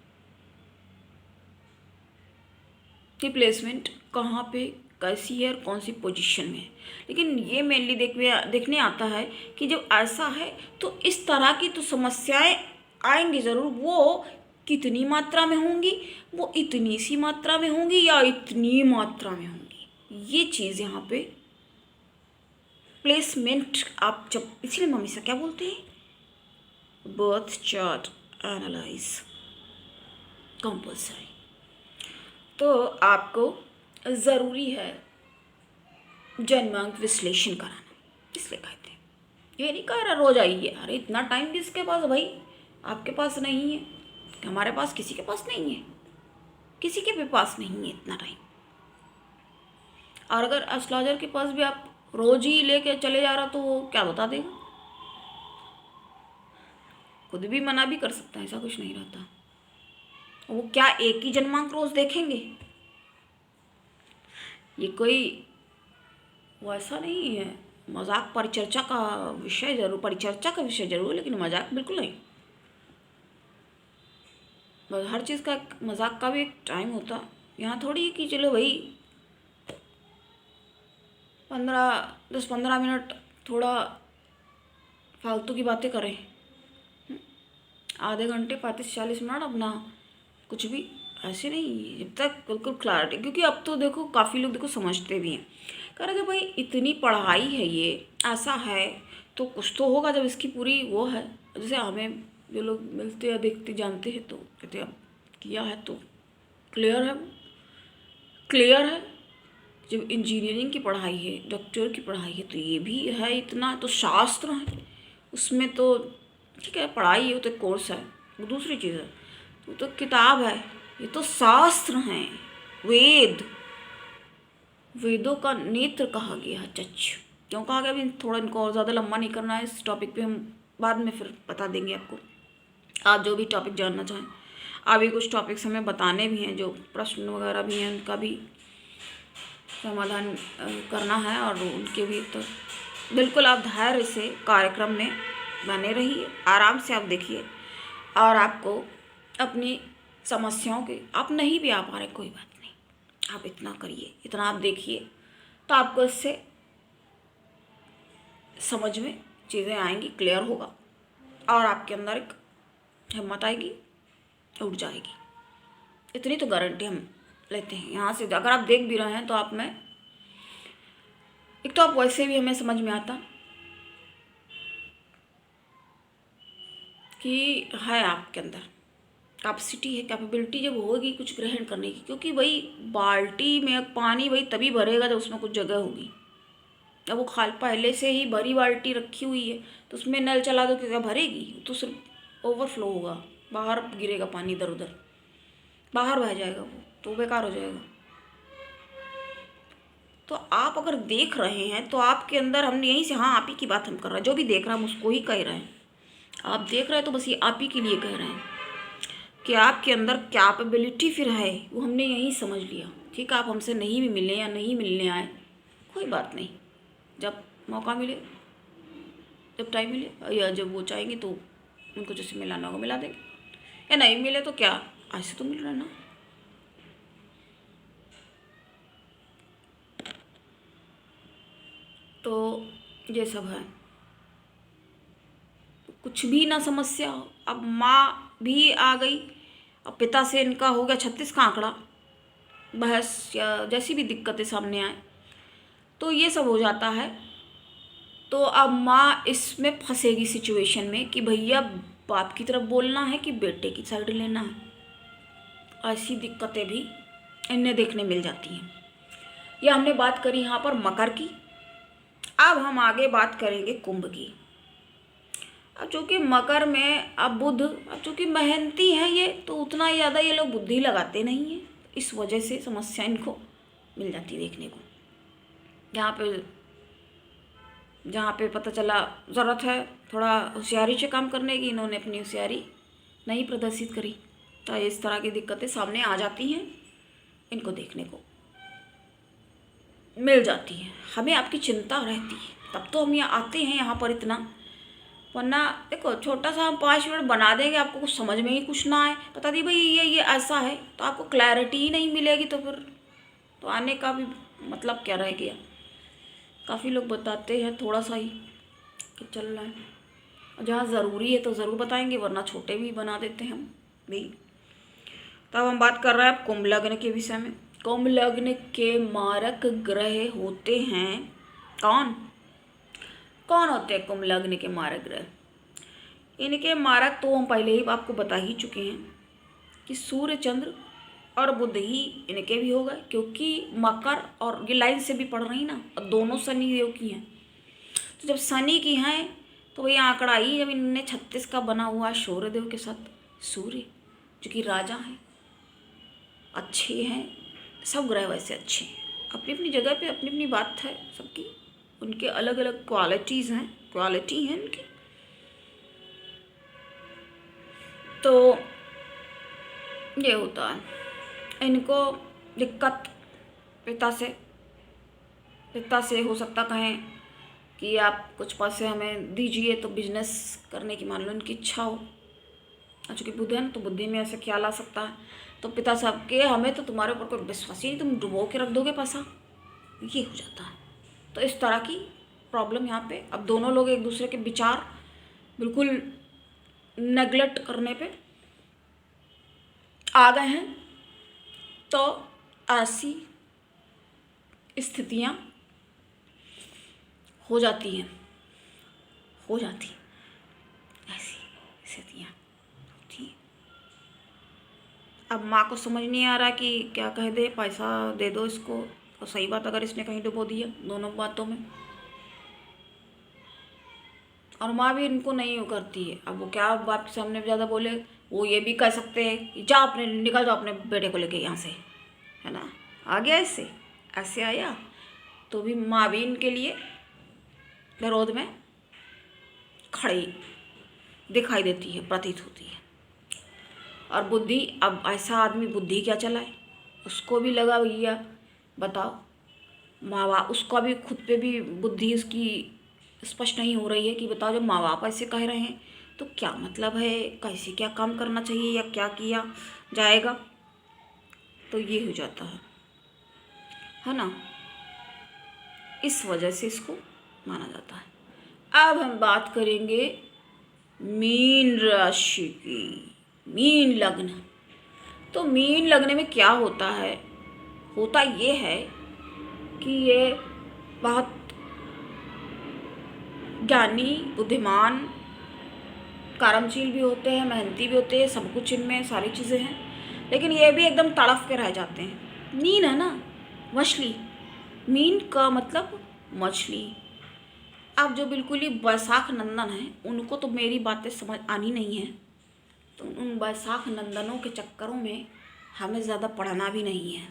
कि प्लेसमेंट कहाँ पे कैसी है और कौन सी पोजीशन में है। लेकिन ये मेनली देखने आता है कि जब ऐसा है तो इस तरह की तो समस्याएं आएंगी ज़रूर। वो कितनी मात्रा में होंगी, वो इतनी सी मात्रा में होंगी या इतनी मात्रा में होंगी, ये चीज़ यहाँ पे प्लेसमेंट आप जब, इसलिए मम्मी से क्या बोलते हैं, बर्थ चार्ट एनालाइज कंपल्सरी। तो आपको ज़रूरी है जन्मांक विश्लेषण कराना, इसलिए कहते हैं। ये नहीं कह रहा रोज आइए, अरे इतना टाइम किसके पास भाई, आपके पास नहीं है, हमारे पास किसी के पास नहीं है, किसी के भी पास नहीं है इतना टाइम। और अगर एस्ट्रोलॉजर के पास भी आप रोज ही लेके चले जा रहा तो वो क्या बता देगा, खुद भी मना भी कर सकता है, ऐसा कुछ नहीं रहता। वो क्या एक ही जन्मांक रोज देखेंगे, ये कोई वो ऐसा नहीं है। मजाक परिचर्चा का विषय जरूर, परिचर्चा का विषय जरूर, लेकिन मजाक बिल्कुल नहीं। बस हर चीज़ का मजाक का भी एक टाइम होता। यहाँ थोड़ी कि चलो भाई 10-15 मिनट थोड़ा फालतू की बातें करें, आधे घंटे 35-40 मिनट अपना कुछ भी ऐसे नहीं, जब तक बिल्कुल क्लैरिटी। क्योंकि अब तो देखो काफ़ी लोग देखो समझते भी हैं, कह रहे कि भाई इतनी पढ़ाई है, ये ऐसा है तो कुछ तो होगा जब इसकी पूरी वो है। जैसे हमें जो लोग मिलते हैं देखते जानते हैं तो कहते हैं किया है तो क्लियर है, क्लियर है। जब इंजीनियरिंग की पढ़ाई है, डॉक्टर की पढ़ाई है, तो ये भी है, इतना तो शास्त्र है उसमें, तो ठीक है पढ़ाई है, वो तो कोर्स है, वो दूसरी चीज़ है, वो तो किताब है, ये तो शास्त्र हैं, वेद, वेदों का नेत्र कहा गया है, चच। क्यों कहा गया, अभी थोड़ा इनको और ज़्यादा लंबा नहीं करना है, इस टॉपिक पे हम बाद में फिर बता देंगे आपको, आप जो भी टॉपिक जानना चाहें। अभी कुछ टॉपिक्स हमें बताने भी हैं, जो प्रश्न वगैरह भी हैं उनका भी समाधान करना है, और उनके भी। तो बिल्कुल आप धैर्य से कार्यक्रम में बने रहिए, आराम से आप देखिए, और आपको अपनी समस्याओं के, आप नहीं भी आ पा रहे कोई बात नहीं, आप इतना करिए, इतना आप देखिए, तो आपको इससे समझ में चीज़ें आएंगी, क्लियर होगा, और आपके अंदर एक हिम्मत आएगी, उठ जाएगी। इतनी तो गारंटी हम लेते हैं यहाँ से। अगर आप देख भी रहे हैं तो आप में एक तो आप वैसे भी हमें समझ में आता कि है आपके अंदर कैपेसिटी है, कैपेबिलिटी जब होगी कुछ ग्रहण करने की। क्योंकि भाई बाल्टी में पानी भाई तभी भरेगा जब उसमें कुछ जगह होगी। अब वो खाल पहले से ही भरी बाल्टी रखी हुई है तो उसमें नल चला दो, क्या भरेगी, तो सिर्फ ओवरफ्लो होगा, बाहर गिरेगा पानी, इधर उधर बाहर बह जाएगा, वो तो बेकार हो जाएगा। तो आप अगर देख रहे हैं तो आपके अंदर, हमने यहीं से, हाँ आप ही की बात हम कर रहे हैं, जो भी देख रहा है हम उसको ही कह रहे हैं। आप देख रहे हैं तो बस ये आप ही के लिए कह रहे हैं कि आपके अंदर कैपेबिलिटी फिर है, वो हमने यहीं समझ लिया। ठीक है, आप हमसे नहीं भी मिले या नहीं मिलने आए, कोई बात नहीं, जब मौका मिले, जब टाइम मिले, या जब वो चाहेंगे तो उनको जैसे मिलाना होगा मिला देंगे, या नहीं मिले तो क्या, ऐसे तो मिल रहा है ना। तो ये सब है, कुछ भी ना समस्या हो। अब माँ भी आ गई, अब पिता से इनका हो गया 36 का आंकड़ा, बहस या जैसी भी दिक्कतें सामने आए तो ये सब हो जाता है। तो अब माँ इसमें फंसेगी सिचुएशन में कि भैया बाप की तरफ बोलना है कि बेटे की साइड लेना है। ऐसी दिक्कतें भी इन्हें देखने मिल जाती हैं। यह हमने बात करी यहाँ पर मकर की। अब हम आगे बात करेंगे कुंभ की। अब चूँकि मकर में अब बुध, अब चूँकि मेहनती हैं ये, तो उतना ज़्यादा ये लोग बुद्धि लगाते नहीं हैं, इस वजह से समस्या इनको मिल जाती है देखने को। जहाँ पे पता चला ज़रूरत है थोड़ा होशियारी से काम करने की, इन्होंने अपनी होशियारी नहीं प्रदर्शित करी, तो इस तरह की दिक्कतें सामने आ जाती हैं, इनको देखने को मिल जाती है। हमें आपकी चिंता रहती है, तब तो हम यहाँ आते हैं यहाँ पर इतना, वरना देखो छोटा सा हम 5 मिनट बना देंगे, आपको कुछ समझ में ही कुछ ना आए, बता दी भाई ये ऐसा है, तो आपको क्लैरिटी ही नहीं मिलेगी, तो फिर तो आने का भी मतलब क्या रह गया। काफ़ी लोग बताते हैं थोड़ा सा ही कि चल रहा है, और जहाँ ज़रूरी है तो ज़रूर बताएंगे, वरना छोटे भी बना देते हैं हम भी। तब हम बात कर रहे हैं अब कुंभ लग्न के विषय में। कुंभ लग्न के मारक ग्रह होते हैं कौन कौन होते हैं कुंभ लग्न के मारक ग्रह? इनके मारक तो हम पहले ही आपको बता ही चुके हैं कि सूर्य, चंद्र और बुध ही इनके भी हो गए, क्योंकि मकर और ये लाइन से भी पढ़ रही ना, और दोनों शनि देव की हैं। तो जब शनि की हैं तो वही आंकड़ा ही, जब इनने 36 का बना हुआ सूर्य देव के साथ, सूर्य जो कि राजा हैं, अच्छे हैं, सब ग्रह वैसे अच्छे हैं, अपनी अपनी जगह पे अपनी अपनी बात है सबकी, उनके अलग अलग क्वालिटी हैं उनकी। तो ये होता है इनको दिक्कत पिता से हो सकता, कहें कि आप कुछ पैसे हमें दीजिए तो बिजनेस करने की मान लो इनकी इच्छा हो, चूँकि बुध है ना, तो बुद्धि में ऐसे ख्याल आ सकता है, तो पिता साहब के हमें तो तुम्हारे ऊपर कोई विश्वास ही नहीं, तुम डुबो के रख दोगे पैसा, ये हो जाता है। तो इस तरह की प्रॉब्लम यहाँ पे, अब दोनों लोग एक दूसरे के विचार बिल्कुल नेगलेक्ट करने पे आ गए हैं, तो ऐसी स्थितियाँ हो जाती ऐसी स्थितियाँ होती हैं। अब माँ को समझ नहीं आ रहा कि क्या कह दे, पैसा दे दो इसको, तो सही बात अगर इसने कहीं डुबो दिया दोनों बातों में, और माँ भी इनको नहीं करती है। अब वो क्या बाप के सामने ज़्यादा बोले, वो ये भी कह सकते हैं कि जा अपने निकल जाओ अपने बेटे को लेके यहाँ से, है ना, आ गया ऐसे आया, तो भी माँ भी इनके लिए विरोध में खड़ी दिखाई देती है, प्रतीत होती है। और बुद्धि, अब ऐसा आदमी बुद्धि क्या चलाए, उसको भी लगा भैया बताओ, माँ बाप उसका भी खुद पे भी बुद्धि उसकी स्पष्ट नहीं हो रही है कि बताओ जब माँ बाप ऐसे कह रहे हैं तो क्या मतलब है, कैसे क्या काम करना चाहिए या क्या किया जाएगा, तो ये हो जाता है ना, इस वजह से इसको माना जाता है। अब हम बात करेंगे मीन राशि की, मीन लग्न। तो मीन लग्न में क्या होता है, होता ये है कि ये बहुत ज्ञानी, बुद्धिमान, कर्मशील भी होते हैं, मेहनती भी होते हैं, सब कुछ इनमें सारी चीज़ें हैं, लेकिन ये भी एकदम तड़फ के रह जाते हैं। मीन है ना, मछली, मीन का मतलब मछली। अब जो बिल्कुल ही बैसाख नंदन है, उनको तो मेरी बातें समझ आनी नहीं है, तो उन बैसाख नंदनों के चक्करों में हमें ज़्यादा पढ़ना भी नहीं है,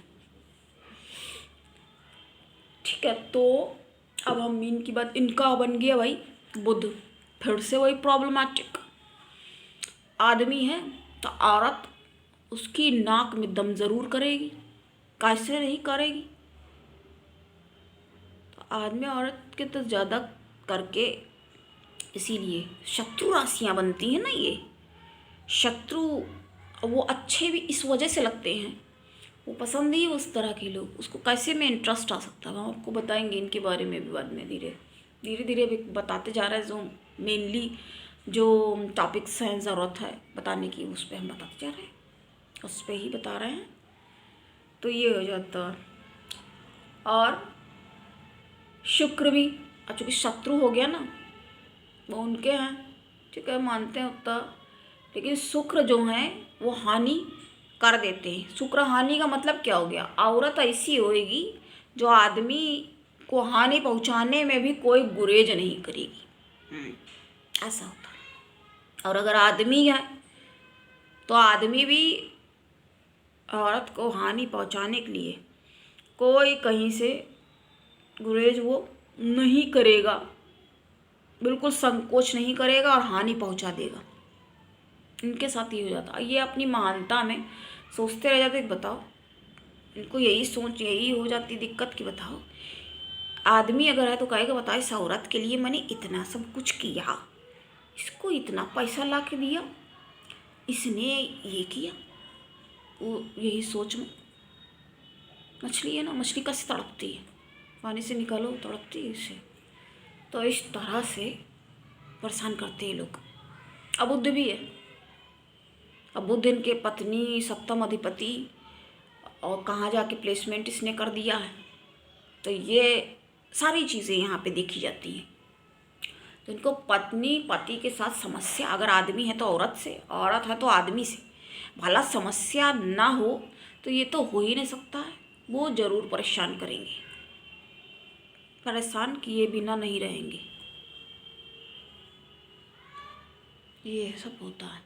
ठीक है। तो अब हम मीन की बात, इनका बन गया भाई बुध, फिर से वही प्रॉब्लमैटिक आदमी है, तो औरत उसकी नाक में दम ज़रूर करेगी, कैसे नहीं करेगी, तो आदमी औरत के तो ज़्यादा करके इसीलिए शत्रु राशियाँ बनती हैं ना, ये शत्रु, वो अच्छे भी इस वजह से लगते हैं, वो पसंद ही उस तरह के लोग, उसको कैसे में इंटरेस्ट आ सकता है, हम आपको बताएंगे इनके बारे में भी बाद में, धीरे धीरे अभी बताते जा रहे हैं, जो मेनली जो टॉपिक्स हैं ज़रूरत है बताने की, उस पर हम बताते जा रहे हैं, उस पर ही बता रहे हैं, तो ये हो जाता है। और शुक्र भी, चूँकि शत्रु हो गया ना, वो उनके हैं, ठीक है, मानते हैं उतना, लेकिन शुक्र जो हैं वो हानि कर देते हैं। शुक्र हानि का मतलब क्या हो गया? औरत ऐसी होएगी जो आदमी को हानि पहुंचाने में भी कोई गुरेज नहीं करेगी। ऐसा होता है। और अगर आदमी है तो आदमी भी औरत को हानि पहुंचाने के लिए कोई कहीं से गुरेज वो नहीं करेगा, बिल्कुल संकोच नहीं करेगा और हानि पहुंचा देगा। इनके साथ ये हो जाता। ये अपनी महानता में सोचते रह जाते, बताओ इनको यही सोच यही हो जाती दिक्कत कि बताओ आदमी अगर है तो कहेगा बताओ इस औरत के लिए मैंने इतना सब कुछ किया, इसको इतना पैसा ला के दिया, इसने ये किया। वो यही सोच में मछली है ना, मछली कैसे तड़पती है, पानी से निकालो तड़पती है इसे। तो इस तरह से परेशान करते हैं लोग। अबुद्ध भी है। अबुद्ध इनके पत्नी सप्तम अधिपति और कहाँ जाके प्लेसमेंट इसने कर दिया है। तो ये सारी चीज़ें यहाँ पे देखी जाती हैं। तो इनको पत्नी पति के साथ समस्या, अगर आदमी है तो औरत से, औरत है तो आदमी से भला समस्या ना हो तो ये तो हो ही नहीं सकता है। वो ज़रूर परेशान करेंगे, परेशान किए बिना नहीं रहेंगे। ये सब होता है।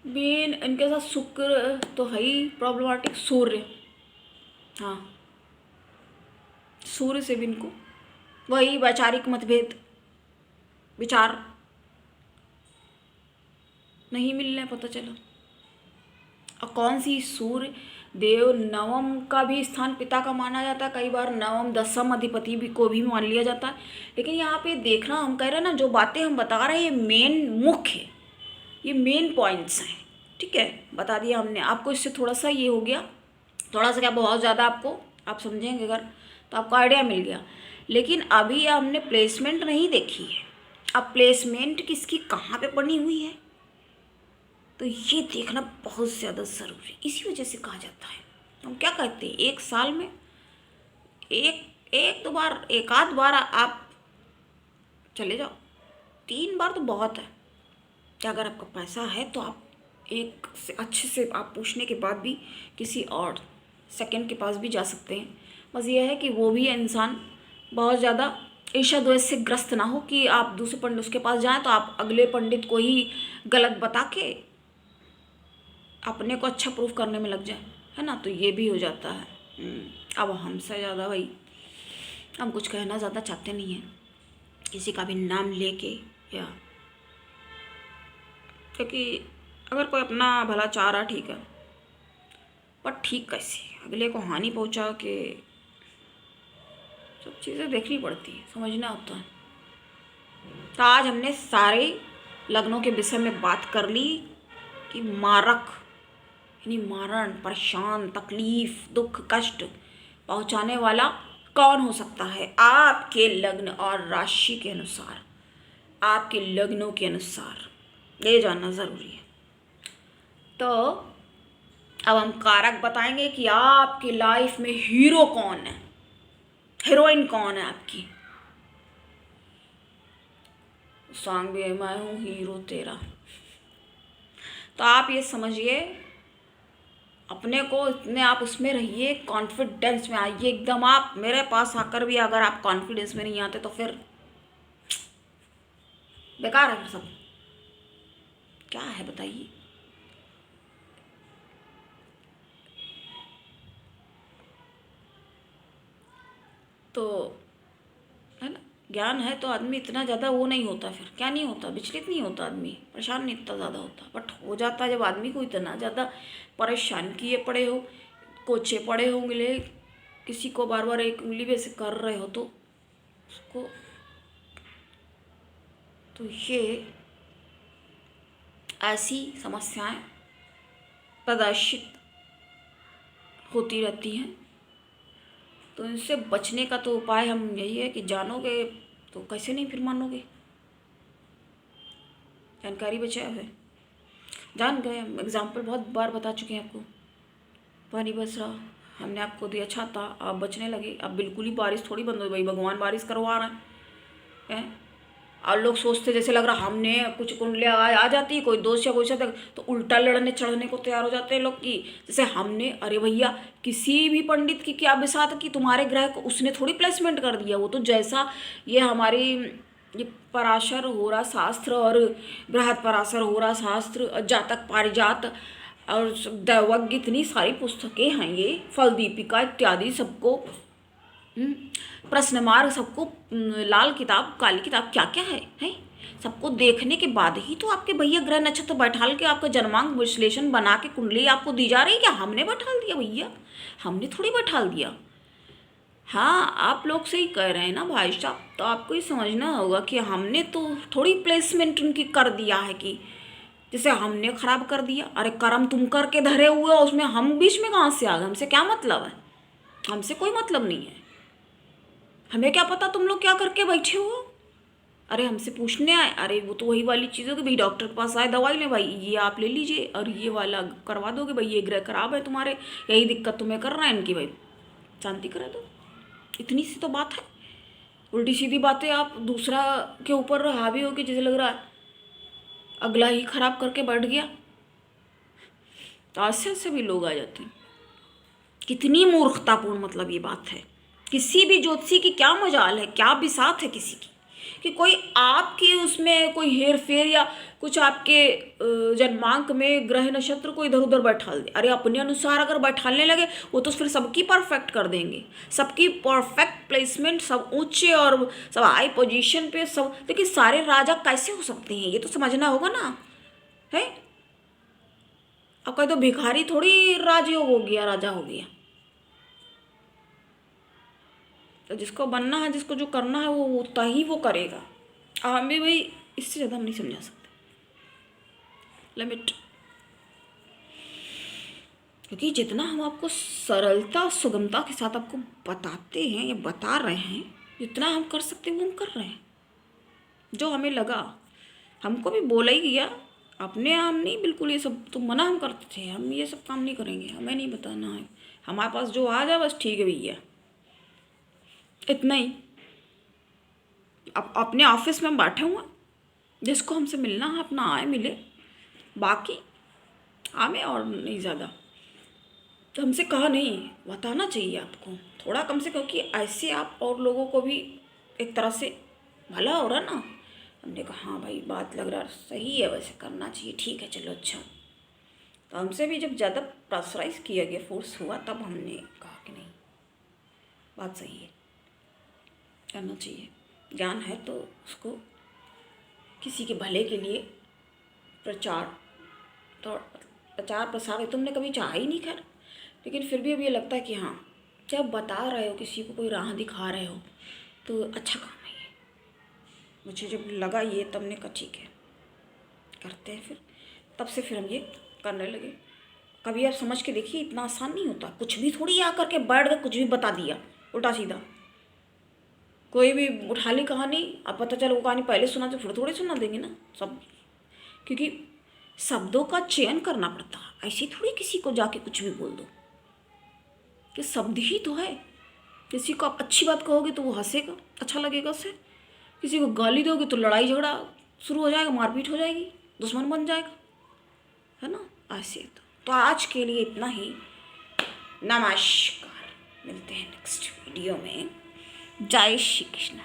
मेन इनके साथ शुक्र तो है ही प्रॉब्लमेटिक। सूर्य, हाँ सूर्य से भी इनको वही वैचारिक मतभेद, विचार नहीं मिलने पता चला। और कौन सी सूर्य देव नवम का भी स्थान पिता का माना जाता है, कई बार नवम दसम अधिपति भी को भी मान लिया जाता है। लेकिन यहाँ पे देखना, हम कह रहे हैं ना जो बातें हम बता रहे हैं ये मेन मुख्य, ये मेन पॉइंट्स हैं। ठीक है, बता दिया हमने आपको। इससे थोड़ा सा ये हो गया, थोड़ा सा क्या बहुत ज़्यादा आपको, आप समझेंगे अगर तो आपको आइडिया मिल गया। लेकिन अभी हमने प्लेसमेंट नहीं देखी है। अब प्लेसमेंट किसकी कहाँ पे बनी हुई है तो ये देखना बहुत ज़्यादा ज़रूरी है। इसी वजह से कहा जाता है, हम क्या कहते हैं एक साल में एक दो बार, एक आध बार आप चले जाओ, 3 बार तो बहुत है कि अगर आपका पैसा है तो आप एक से अच्छे से आप पूछने के बाद भी किसी और सेकंड के पास भी जा सकते हैं। बस ये है कि वो भी इंसान बहुत ज़्यादा ईर्ष्या द्वेष से ग्रस्त ना हो कि आप दूसरे पंडित उसके पास जाएं तो आप अगले पंडित को ही गलत बता के अपने को अच्छा प्रूफ करने में लग जाए, है ना। तो ये भी हो जाता है। अब हमसे ज़्यादा भाई हम कुछ कहना ज़्यादा चाहते नहीं हैं किसी का भी नाम लेके, या क्योंकि अगर कोई अपना भला चाह रहा ठीक है, पर ठीक कैसे अगले को हानि पहुंचा के, सब चीज़ें देखनी पड़ती है, समझना होता है। तो आज हमने सारे लग्नों के विषय में बात कर ली कि मारक यानी मारण, परेशान, तकलीफ, दुख, कष्ट पहुंचाने वाला कौन हो सकता है आपके लग्न और राशि के अनुसार, आपके लग्नों के अनुसार ये जानना ज़रूरी है। तो अब हम कारक बताएंगे कि आपकी लाइफ में हीरो कौन है, हीरोइन कौन है आपकी। सॉन्ग भी है, मैं हूँ हीरो तेरा। तो आप ये समझिए, अपने को इतने आप उसमें रहिए, कॉन्फिडेंस में आइए एकदम। आप मेरे पास आकर भी अगर आप कॉन्फिडेंस में नहीं आते तो फिर बेकार है, फिर सब क्या है बताइए। तो है ना, ज्ञान है तो आदमी इतना ज़्यादा वो नहीं होता, फिर क्या नहीं होता, विचलित नहीं होता आदमी, परेशान नहीं इतना ज़्यादा होता। बट हो जाता है जब आदमी को इतना ज़्यादा परेशान किए पड़े हो, कोचे पड़े हो मिले, किसी को बार बार एक उंगली पे से कर रहे हो तो उसको, तो ये ऐसी समस्याएं प्रदर्शित होती रहती हैं। तो इनसे बचने का तो उपाय हम यही है कि जानोगे तो कैसे नहीं फिर मानोगे, जानकारी बचाए हुए जान गए। एग्जाम्पल बहुत बार बता चुके हैं आपको, पानी बरस रहा, हमने आपको दिया छाता, आप बचने लगे। अब बिल्कुल ही बारिश थोड़ी बंद हो गई, भगवान बारिश करवा रहा है। और लोग सोचते जैसे लग रहा हमने कुछ कुंडलियाँ आ जाती है, कोई दोस्त या कोई साथ तो उल्टा लड़ने चढ़ने को तैयार हो जाते हैं लोग की जैसे हमने। अरे भैया, किसी भी पंडित की क्या बिसात कि तुम्हारे ग्रह को उसने थोड़ी प्लेसमेंट कर दिया। वो तो जैसा ये हमारी ये पराशर होरा शास्त्र और बृहद पराशर होरा शास्त्र, जातक पारिजात और दैवज्ञ, इतनी सारी पुस्तकें हैं, ये फल दीपिका इत्यादि सबको प्रश्न मार्ग सबको, लाल किताब काली किताब क्या क्या है सबको देखने के बाद ही तो आपके भैया ग्रह नक्षत्र बैठाल के आपका जन्मांक विश्लेषण बना के कुंडली आपको दी जा रही है। क्या हमने बैठाल दिया भैया? हमने थोड़ी बैठाल दिया। हाँ, आप लोग सही कह रहे हैं ना भाई साहब। तो आपको ये समझना होगा कि हमने तो थोड़ी प्लेसमेंट उनकी कर दिया है कि जैसे हमने खराब कर दिया। अरे कर्म तुम करके धरे हुए हो, उसमें हम बीच में कहाँ से आ गए? हमसे क्या मतलब है? हमसे कोई मतलब नहीं है। हमें क्या पता तुम लोग क्या करके बैठे हो? अरे हमसे पूछने आए। अरे वो तो वही वाली चीज़ होगी भाई, डॉक्टर के पास आए दवाई ले भाई, ये आप ले लीजिए और ये वाला करवा दोगे भाई, ये ग्रह खराब है तुम्हारे, यही दिक्कत तुम्हें कर रहा है इनकी, भाई शांति करा दो। इतनी सी तो बात है। उल्टी सीधी बातें आप दूसरा के ऊपर हावी हो के जैसे लग रहा है अगला ही खराब करके बैठ गया। तो ऐसे ऐसे भी लोग आ जाते हैं। कितनी मूर्खतापूर्ण मतलब ये बात है। किसी भी ज्योतिषी की क्या मजाल है, क्या बिसात है किसी की कि कोई आपके उसमें कोई हेर फेर या कुछ आपके जन्मांक में ग्रह नक्षत्र को इधर उधर बैठाल दे। अरे अपने अनुसार अगर बैठालने लगे वो तो फिर सबकी परफेक्ट कर देंगे, सबकी परफेक्ट प्लेसमेंट, सब ऊंचे और सब हाई पोजीशन पे सब। लेकिन सारे राजा कैसे हो सकते हैं ये तो समझना होगा ना है। अब कहीं तो भिखारी थोड़ी राजयोग हो गया, राजा हो गया। तो जिसको बनना है, जिसको जो करना है वो उतना ही वो करेगा। हम भी भाई इससे ज़्यादा हम नहीं समझा सकते, लिमिट। क्योंकि जितना हम आपको सरलता सुगमता के साथ आपको बताते हैं या बता रहे हैं, जितना हम कर सकते हैं वो हम कर रहे हैं। जो हमें लगा, हमको भी बोला ही गया, अपने हम नहीं बिल्कुल ये सब तो मना हम करते थे, हम ये सब काम नहीं करेंगे, हमें नहीं बताना है, हमारे पास जो आ जाए बस ठीक है भैया, इतना ही। अब अपने ऑफिस में हम बैठे हुए, जिसको हमसे मिलना है अपना आए मिले, बाकी हमें और नहीं ज़्यादा। तो हमसे कहा नहीं, बताना चाहिए आपको थोड़ा कम से, क्योंकि ऐसे आप और लोगों को भी एक तरह से भला हो रहा ना। हमने कहा हाँ भाई बात लग रहा सही है, वैसे करना चाहिए, ठीक है चलो अच्छा। तो हमसे भी जब ज़्यादा प्रेशराइज किया गया, फोर्स हुआ, तब हमने कहा कि नहीं बात सही है, करना चाहिए। ज्ञान है तो उसको किसी के भले के लिए प्रचार, तो प्रचार प्रसार तुमने कभी चाहा ही नहीं खैर, लेकिन फिर भी अब ये लगता है कि हाँ जब बता रहे हो किसी को, कोई राह दिखा रहे हो तो अच्छा काम है ये। मुझे जब लगा ये, तब ने कहा ठीक है करते हैं। फिर तब से फिर हम ये करने लगे। कभी आप समझ के देखिए, इतना आसान नहीं होता। कुछ भी थोड़ी आ करके बैठ गए कुछ भी बता दिया उल्टा सीधा। कोई भी उठा ली कहानी, अब पता चला वो कहानी पहले सुना तो फिर थोड़ी सुना देंगे ना सब, क्योंकि शब्दों का चयन करना पड़ता है। ऐसे थोड़ी किसी को जाके कुछ भी बोल दो, कि शब्द ही तो है। किसी को आप अच्छी बात कहोगे तो वो हंसेगा, अच्छा लगेगा उससे। किसी को गाली दोगे तो लड़ाई झगड़ा शुरू हो जाएगा, मारपीट हो जाएगी, दुश्मन बन जाएगा, है ना। ऐसे तो आज के लिए इतना ही। नमस्कार, मिलते हैं नेक्स्ट वीडियो में। जय श्री कृष्ण।